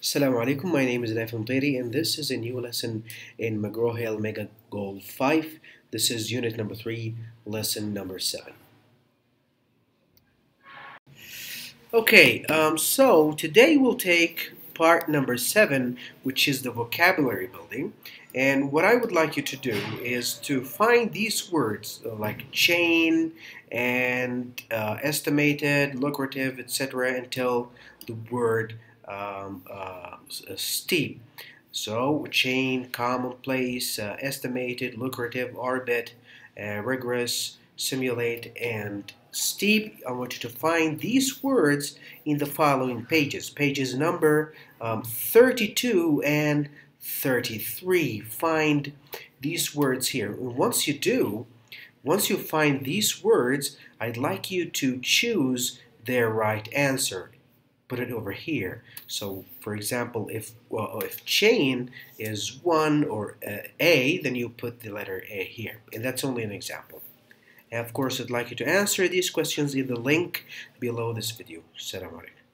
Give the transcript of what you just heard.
Assalamu alaikum, my name is Naif Mteri and this is a new lesson in McGraw-Hill Mega Goal 5. This is unit number 3, lesson number 7. So today we'll take part number 7, which is the vocabulary building. And what I would like you to do is to find these words like chain and estimated, lucrative, etc. until the word steep. So chain, commonplace, estimated, lucrative, orbit, rigorous, simulate, and steep. I want you to find these words in the following pages. Pages number 32 and 33. Find these words here. And once you find these words, I'd like you to choose their right answer. Put it over here. So, for example, if chain is 1 or A, then you put the letter A here. And that's only an example. And of course, I'd like you to answer these questions in the link below this video. Assalamu alaikum.